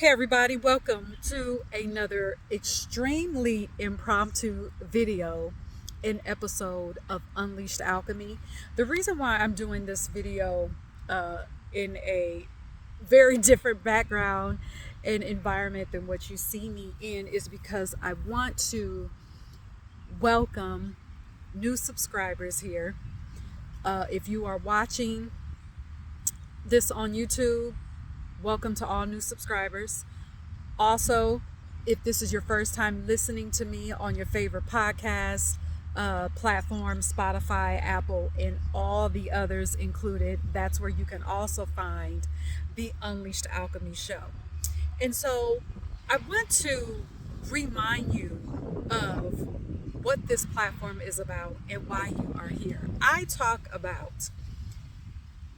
Hey everybody, welcome to another extremely impromptu video and episode of Unleashed Alchemy. The reason why I'm doing this video in a very different background and environment than what you see me in is because I want to welcome new subscribers here. If you are watching this on YouTube, welcome to all new subscribers. Also, if this is your first time listening to me on your favorite podcast platform, Spotify, Apple, and all the others included, that's where you can also find the Unleashed Alchemy show. And so I want to remind you of what this platform is about and why you are here. I talk about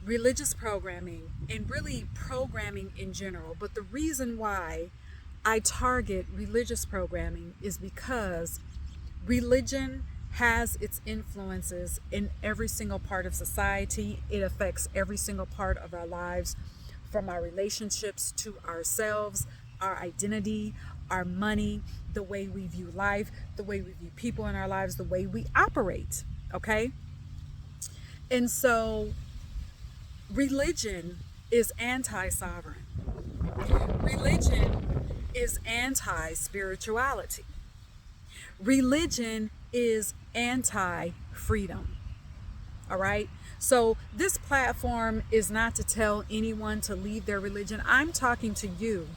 religious programming and really programming in general, but the reason why I target religious programming is because religion has its influences in every single part of society. It affects every single part of our lives, from our relationships to ourselves, our identity, our money, the way we view life, the way we view people in our lives, the way we operate, okay? And so religion is anti-sovereign. Religion is anti-spirituality. Religion is anti-freedom. All right? So this platform is not to tell anyone to leave their religion. I'm talking to you.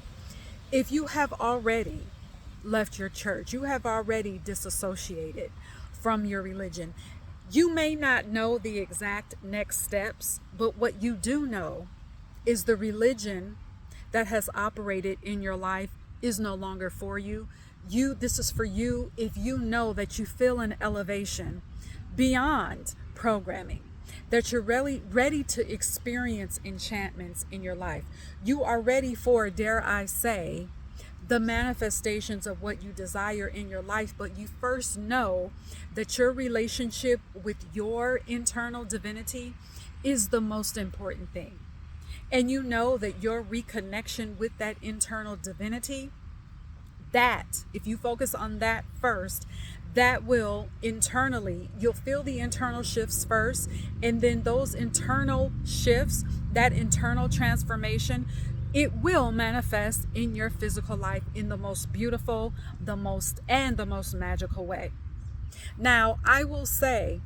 If you have already left your church, you have already disassociated from your religion, you may not know the exact next steps, but what you do know is the religion that has operated in your life is no longer for you. This is for you if you know that you feel an elevation beyond programming, that you're really ready to experience enchantments in your life. You are ready for, dare I say, the manifestations of what you desire in your life, but you first know that your relationship with your internal divinity is the most important thing. And you know that your reconnection with that internal divinity, that if you focus on that first, that will internally, you'll feel the internal shifts first, and then those internal shifts, that internal transformation, it will manifest in your physical life in the most beautiful, the most magical way. Now, I will say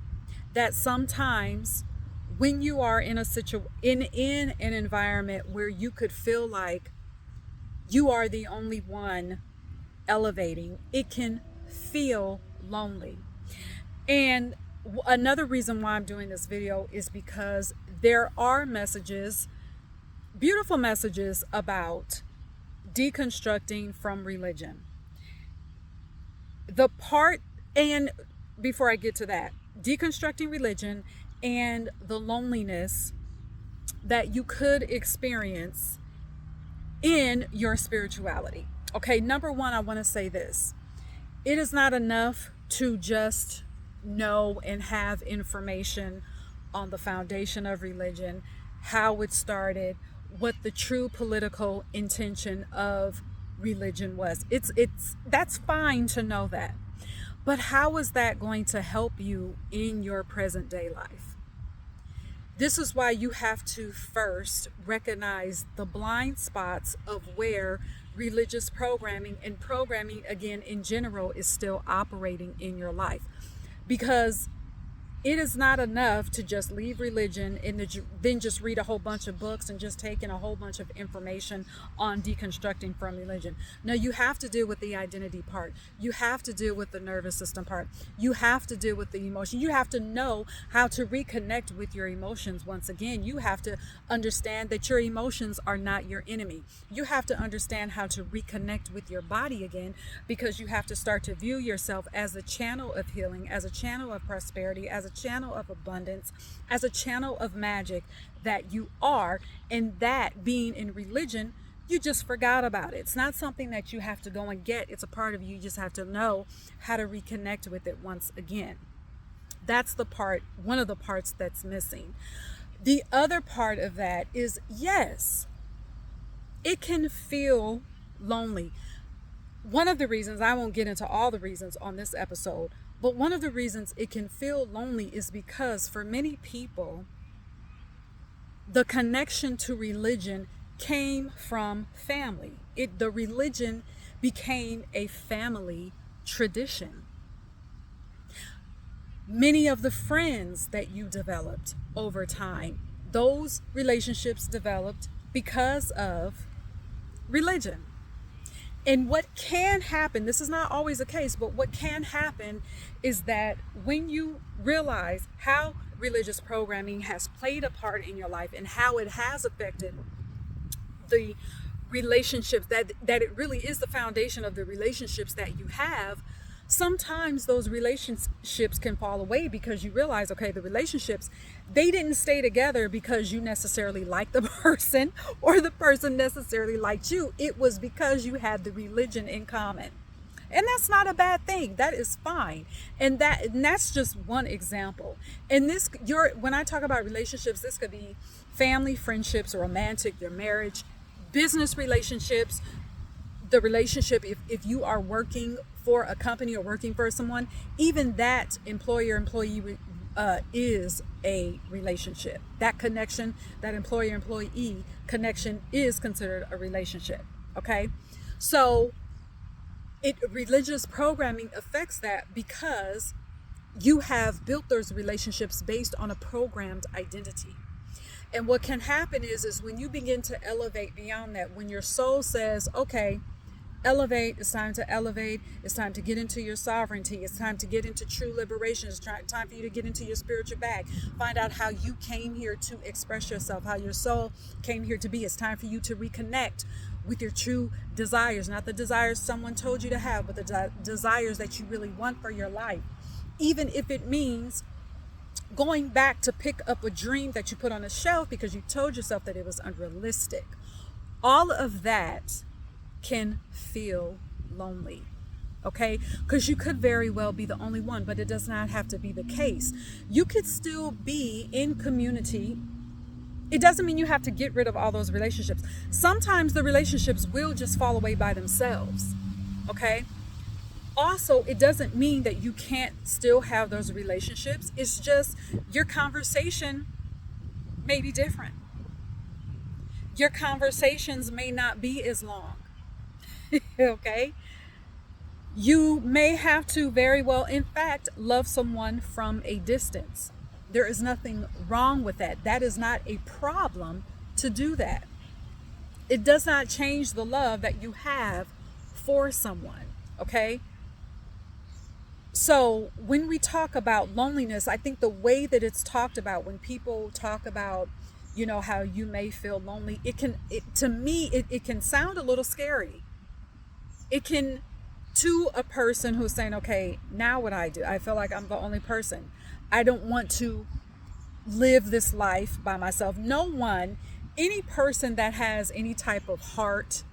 that sometimes when you are in in an environment where you could feel like you are the only one elevating, it can feel lonely. And another reason why I'm doing this video is because there are messages, beautiful messages about deconstructing from religion. And before I get to that, deconstructing religion and the loneliness that you could experience in your spirituality. Okay, number one, I want to say this. It is not enough to just know and have information on the foundation of religion, how it started, what the true political intention of religion was. That's fine to know that. But how is that going to help you in your present day life? This is why you have to first recognize the blind spots of where religious programming and programming again in general is still operating in your life. Because it is not enough to just leave religion and then just read a whole bunch of books and just take in a whole bunch of information on deconstructing from religion. No, you have to deal with the identity part. You have to deal with the nervous system part. You have to deal with the emotion. You have to know how to reconnect with your emotions. Once again, you have to understand that your emotions are not your enemy. You have to understand how to reconnect with your body again, because you have to start to view yourself as a channel of healing, as a channel of prosperity, as a channel of abundance, as a channel of magic that you are. And that being in religion, you just forgot about it. It's not something that you have to go and get. It's a part of you. You just have to know how to reconnect with it once again. That's the part, one of the parts that's missing. The other part of that is, yes, it can feel lonely. One of the reasons, I won't get into all the reasons on this episode, but one of the reasons it can feel lonely is because for many people, the connection to religion came from family. The religion became a family tradition. Many of the friends that you developed over time, those relationships developed because of religion. And what can happen, this is not always the case, but what can happen is that when you realize how religious programming has played a part in your life and how it has affected the relationships, that it really is the foundation of the relationships that you have, sometimes those relationships can fall away because you realize, okay, the relationships, they didn't stay together because you necessarily liked the person or the person necessarily liked you. It was because you had the religion in common. And that's not a bad thing. That is fine. And that's just one example. And when I talk about relationships, this could be family, friendships, romantic, your marriage, business relationships, the relationship, if you are working for a company or working for someone, even that employer-employee is a relationship. That connection, that employer-employee connection is considered a relationship. Okay? So religious programming affects that because you have built those relationships based on a programmed identity. And what can happen is when you begin to elevate beyond that, when your soul says, okay, elevate, it's time to elevate, it's time to get into your sovereignty, it's time to get into true liberation, it's time for you to get into your spiritual bag, find out how you came here to express yourself, how your soul came here to be. It's time for you to reconnect with your true desires, not the desires someone told you to have, but the desires that you really want for your life. Even if it means going back to pick up a dream that you put on a shelf because you told yourself that it was unrealistic. All of that can feel lonely, okay? Because you could very well be the only one, but it does not have to be the case. You could still be in community. It doesn't mean you have to get rid of all those relationships. Sometimes the relationships will just fall away by themselves, okay? Also, it doesn't mean that you can't still have those relationships. It's just your conversation may be different. Your conversations may not be as long. Okay? You may have to very well, in fact, love someone from a distance. There is nothing wrong with that. That is not a problem to do that. It does not change the love that you have for someone. Okay? So when we talk about loneliness, I think the way that it's talked about, when people talk about, how you may feel lonely, to me, it can sound a little scary. It can, to a person who's saying, okay, now what I do, I feel like I'm the only person. I don't want to live this life by myself. Any person that has any type of heart,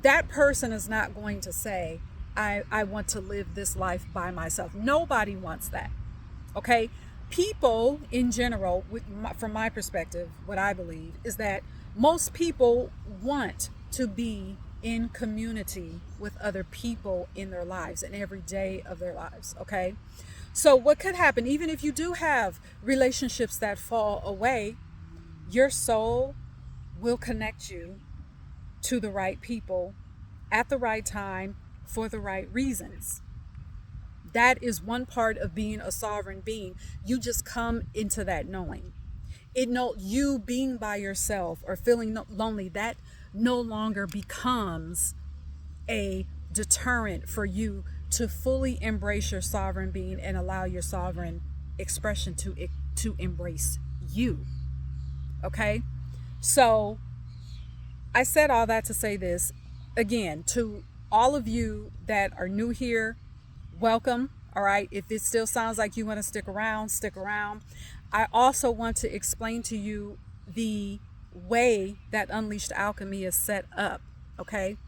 that person is not going to say, I want to live this life by myself. Nobody wants that. Okay? People in general, from my perspective, what I believe is that most people want to be in community with other people in their lives and every day of their lives. Okay? So what could happen, even if you do have relationships that fall away, your soul will connect you to the right people at the right time for the right reasons. That is one part of being a sovereign being. You just come into that knowing. You being by yourself or feeling lonely, that no longer becomes a deterrent for you to fully embrace your sovereign being and allow your sovereign expression to embrace you. Okay? So I said all that to say this again, to all of you that are new here, welcome. All right. If it still sounds like you want to stick around, stick around. I also want to explain to you the way that Unleashed Alchemy is set up. Okay.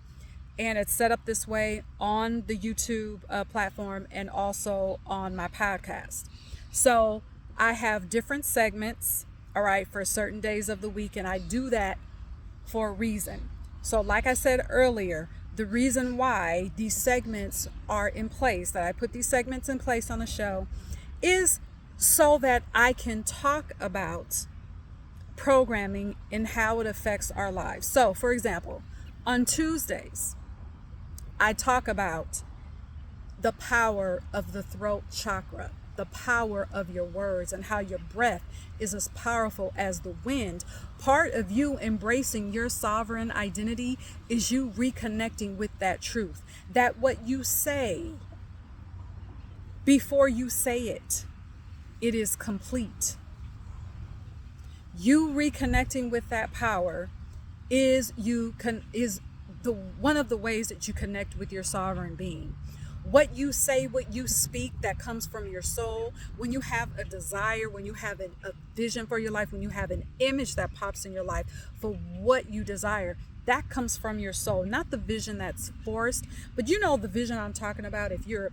And it's set up this way on the YouTube platform and also on my podcast. So I have different segments, all right, for certain days of the week. And I do that for a reason. So like I said earlier, the reason why these segments are in place, that I put these segments in place on the show, is so that I can talk about programming and how it affects our lives. So, for example, on Tuesdays, I talk about the power of the throat chakra, the power of your words, and how your breath is as powerful as the wind. Part of you embracing your sovereign identity is you reconnecting with that truth, that what you say, before you say it, it is complete. You reconnecting with that power is one of the ways that you connect with your sovereign being. What you say, what you speak, that comes from your soul. When you have a desire, when you have a vision for your life, when you have an image that pops in your life for what you desire, that comes from your soul, not the vision that's forced. But you know the vision I'm talking about. If you're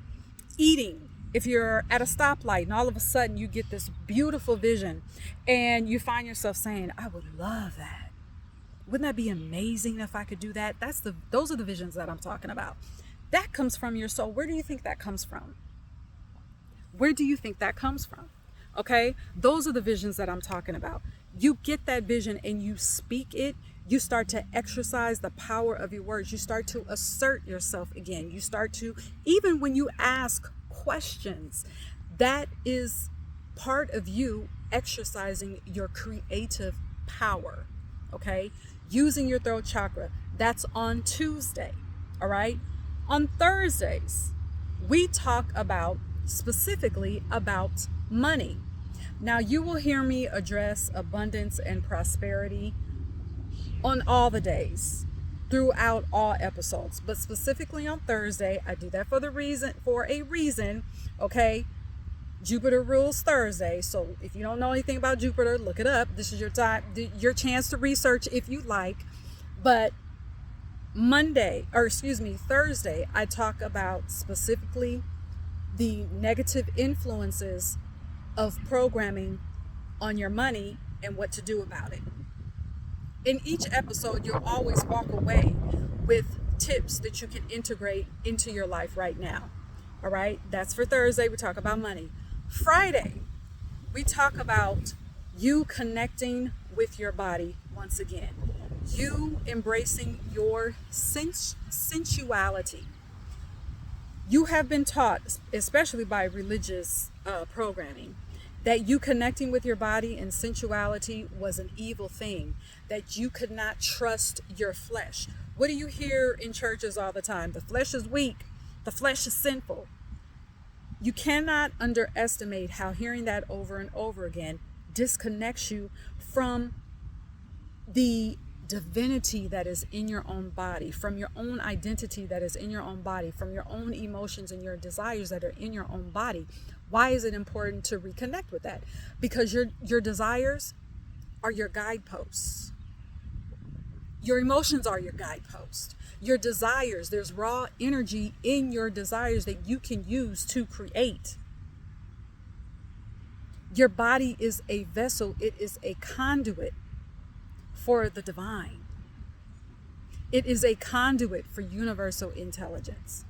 eating, if you're at a stoplight and all of a sudden you get this beautiful vision and you find yourself saying, I would love that. Wouldn't that be amazing if I could do that? Those are the visions that I'm talking about. That comes from your soul. Where do you think that comes from? Where do you think that comes from? Okay, those are the visions that I'm talking about. You get that vision and you speak it. You start to exercise the power of your words. You start to assert yourself again. You start to, even when you ask questions, that is part of you exercising your creative power. Okay, using your throat chakra. That's on Tuesday. All right. On Thursdays, we talk specifically about money. Now, you will hear me address abundance and prosperity on all the days, throughout all episodes, but specifically on Thursday, I do that for a reason. Okay, Jupiter rules Thursday, so if you don't know anything about Jupiter, look it up. This is your time, your chance to research if you like. But Thursday, I talk about specifically the negative influences of programming on your money and what to do about it. In each episode, you'll always walk away with tips that you can integrate into your life right now. All right, that's for Thursday. We talk about money. Friday, we talk about you connecting with your body once again. You embracing your sensuality. You have been taught, especially by religious programming, that you connecting with your body and sensuality was an evil thing, that you could not trust your flesh. What do you hear in churches all the time? The flesh is weak. The flesh is sinful. You cannot underestimate how hearing that over and over again disconnects you from the divinity that is in your own body, from your own identity that is in your own body, from your own emotions and your desires that are in your own body. Why is it important to reconnect with that? Because your desires are your guideposts. Your emotions are your guideposts. Your desires, there's raw energy in your desires that you can use to create. Your body is a vessel. It is a conduit for the divine. It is a conduit for universal intelligence.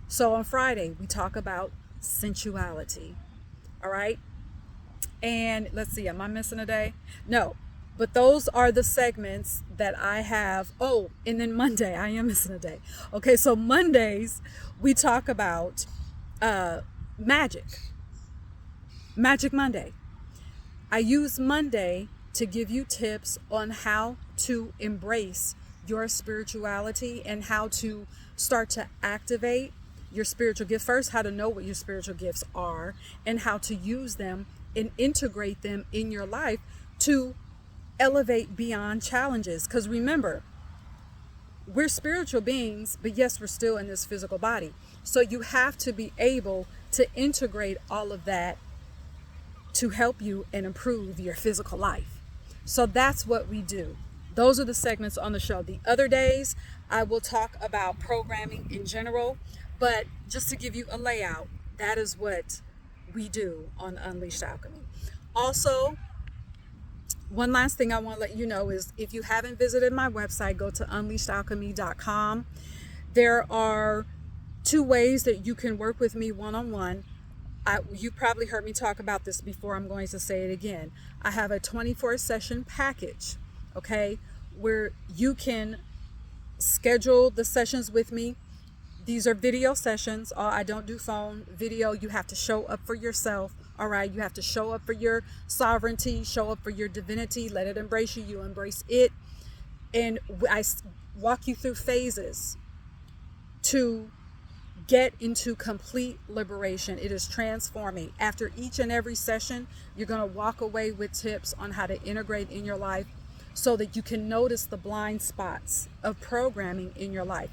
So on Friday, we talk about sensuality. All right. And let's see, am I missing a day? No, but those are the segments that I have. Oh, and then Monday, I am missing a day. Okay, so Mondays, we talk about Magic Monday. I use Monday to give you tips on how to embrace your spirituality and how to start to activate your spiritual gifts. First, how to know what your spiritual gifts are and how to use them and integrate them in your life to elevate beyond challenges. Because remember, we're spiritual beings, but yes, we're still in this physical body. So you have to be able to integrate all of that to help you and improve your physical life. So that's what we do. Those are the segments on the show. The other days, I will talk about programming in general, but just to give you a layout, that is what we do on Unleashed Alchemy. Also, One last thing I want to let you know is if you haven't visited my website, go to unleashedalchemy.com. There are 2 ways that you can work with me one-on-one. You probably heard me talk about this before. I'm going to say it again. I have a 24 session package, okay, where you can schedule the sessions with me. These are video sessions. I don't do phone video. You have to show up for yourself. All right. You have to show up for your sovereignty, show up for your divinity. Let it embrace you. You embrace it. And I walk you through phases to get into complete liberation. It is transforming. After each and every session, you're going to walk away with tips on how to integrate in your life so that you can notice the blind spots of programming in your life.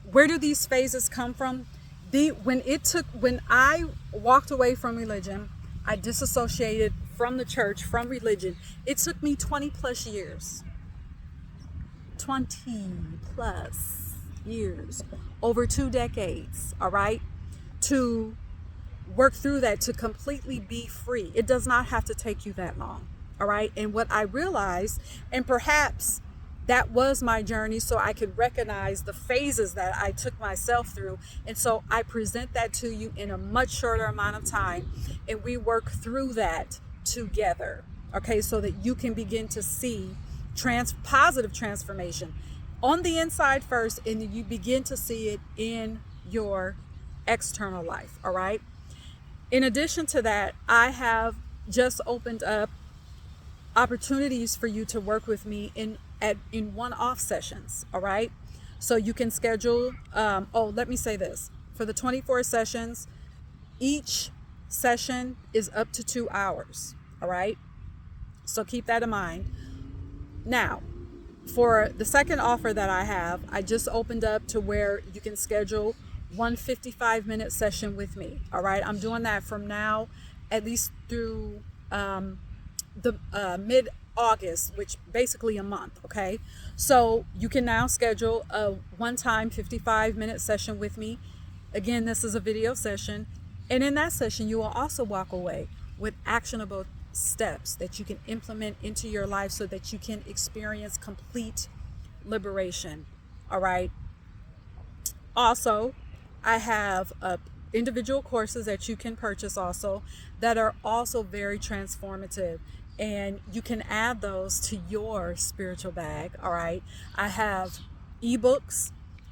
Where do these phases come from? When I walked away from religion, I disassociated from the church, from religion. It took me 20 plus years. 20 plus years, over 2 decades, all right, to work through that, to completely be free. It does not have to take you that long, all right? And what I realized, and perhaps that was my journey so I could recognize the phases that I took myself through. And so I present that to you in a much shorter amount of time. And we work through that together, okay, so that you can begin to see positive transformation on the inside first, and then you begin to see it in your external life, all right? In addition to that, I have just opened up opportunities for you to work with me in one-off sessions, all right? So you can schedule, let me say this. For the 24 sessions, each session is up to 2 hours, all right? So keep that in mind. Now, for the second offer that I have, I just opened up to where you can schedule one 55-minute session with me, all right? I'm doing that from now at least through the mid-August, which basically a month, okay? So you can now schedule a one-time 55-minute session with me. Again, this is a video session. And in that session, you will also walk away with actionable steps that you can implement into your life so that you can experience complete liberation, all right? Also, I have individual courses that you can purchase also that are also very transformative, and you can add those to your spiritual bag, all right? I have ebooks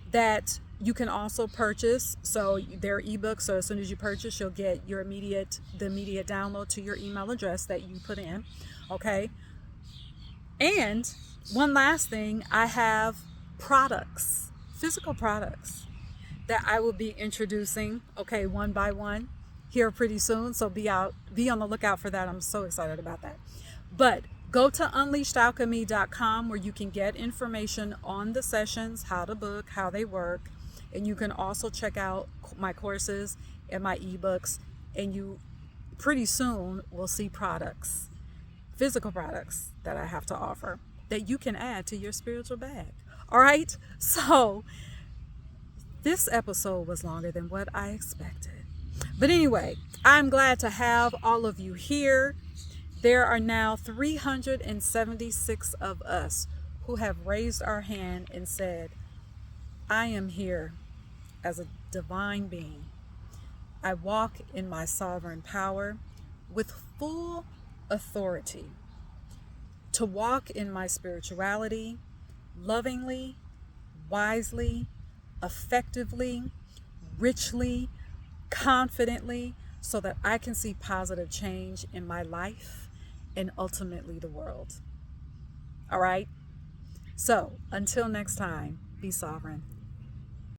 that you can also purchase. So they're ebooks, so as soon as you purchase, you'll get the immediate download to your email address that you put in, okay? And one last thing, I have products, physical products that I will be introducing, okay, one by one here pretty soon. So be on the lookout for that. I'm so excited about that. But go to unleashedalchemy.com where you can get information on the sessions, how to book, how they work. And you can also check out my courses and my ebooks. And you pretty soon will see products, physical products that I have to offer that you can add to your spiritual bag. All right. So this episode was longer than what I expected. But anyway, I'm glad to have all of you here. There are now 376 of us who have raised our hand and said, I am here as a divine being. I walk in my sovereign power with full authority to walk in my spirituality lovingly, wisely, effectively, richly, confidently, so that I can see positive change in my life and ultimately the world. All right? So until next time, be sovereign.